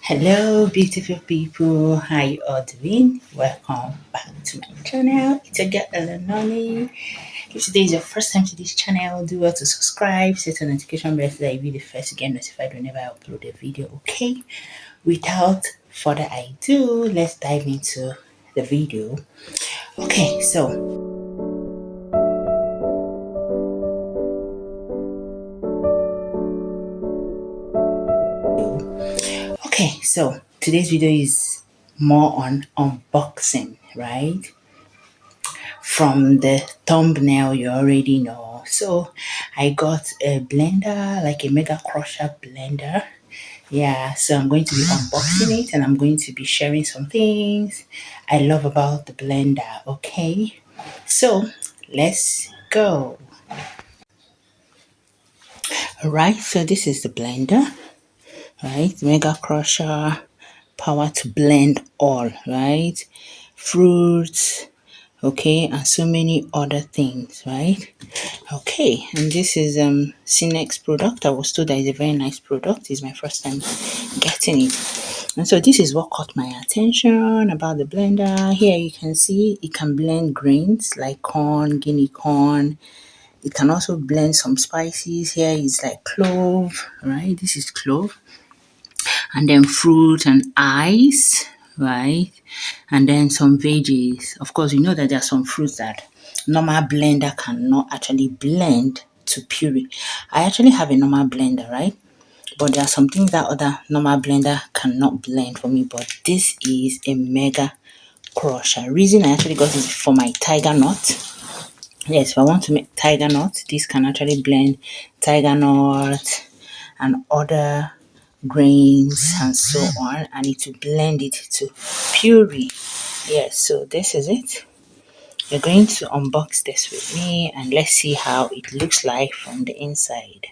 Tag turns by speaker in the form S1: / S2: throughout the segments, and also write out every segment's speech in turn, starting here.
S1: Hello, beautiful people. How you all doing? Welcome back to my channel. It's a girl, Eleanor. If today is your first time to this channel, do well to subscribe, set a notification bell so that you'll be the first to get notified whenever I upload a video. Okay. Without further ado, let's dive into the video. Okay, so today's video is more on unboxing, right? From the thumbnail you already know. So I got a blender, like a mega crusher blender. Yeah, so I'm going to be unboxing it and I'm going to be sharing some things I love about the blender. Okay, so let's go. All right, so this is the blender, right? Mega crusher, power to blend all, right? Fruits, okay, and so many other things, right? Okay, and this is synix product. I was told that it's a very nice product. It's my first time getting it, and so this is what caught my attention about the blender. Here you can see it can blend grains like corn, guinea corn. It can also blend some spices. Here is like clove, right? This is clove, and then fruit and ice, right? And then some veggies. Of course, you know that there are some fruits that normal blender cannot actually blend to puree. I actually have a normal blender, right? But there are some things that other normal blender cannot blend for me. But this is a mega crusher. Reason I actually got it for my tiger nut. Yes, if I want to make tiger nut, this can actually blend tiger nut and other grains and so on, and it will blend it to puree. Yes, so this is it. We're going to unbox this with me and let's see how it looks like from the inside.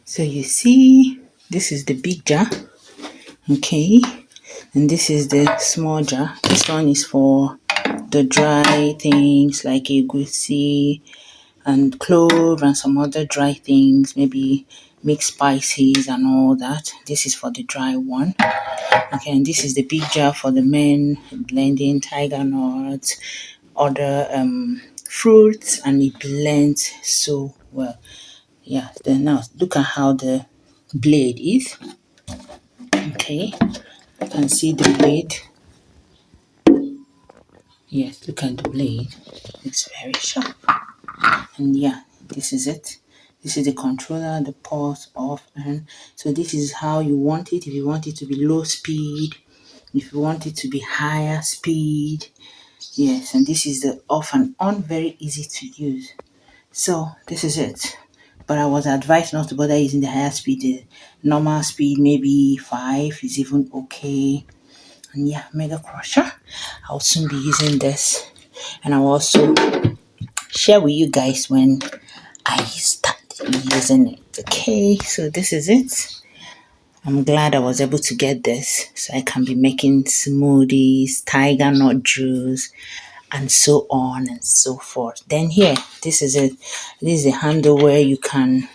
S1: So you see, this is the big jar, okay, and this is the small jar. This one is for the dry things like egusi and clove and some other dry things, maybe mixed spices and all that. This is for the dry one. Okay, and this is the big jar for the men blending tiger nuts, other fruits, and it blends so well. Yeah, then now look at how the blade is. Okay, you can see the blade. Yes, look at the blade. It's very sharp. And yeah, this is it. This is the controller, the pause, off, and so this is how you want it. If you want it to be low speed, if you want it to be higher speed, yes, and this is the off and on, very easy to use. So this is it. but I was advised not to bother using the higher speed. The normal speed, maybe 5, is even okay. And yeah, Mega Crusher. I'll soon be using this, and I'll also share with you guys when I start using it. Okay, so this is it. I'm glad I was able to get this so I can be making smoothies, tiger nut juice, and so on and so forth. Then here, this is it. This is a handle where you can,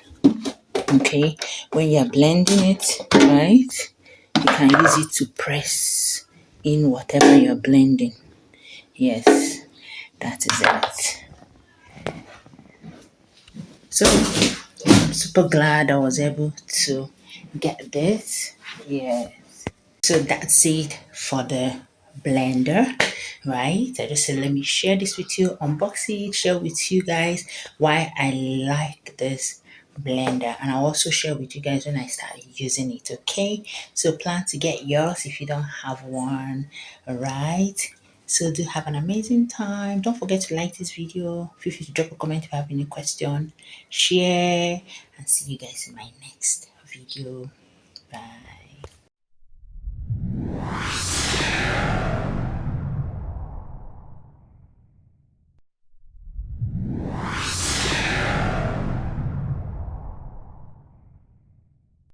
S1: okay, when you're blending it, right, you can use it to press in whatever you're blending. Yes, that is it. So I'm super glad I was able to get this. Yeah. So that's it for the blender, right? I just said let me share this with you, unbox it, share with you guys why I like this blender, and I'll also share with you guys when I start using it. Okay, so plan to get yours if you don't have one, right? So do have an amazing time. Don't forget to like this video. Feel free to drop a comment if you have any question, share, and see you guys in my next video. Bye.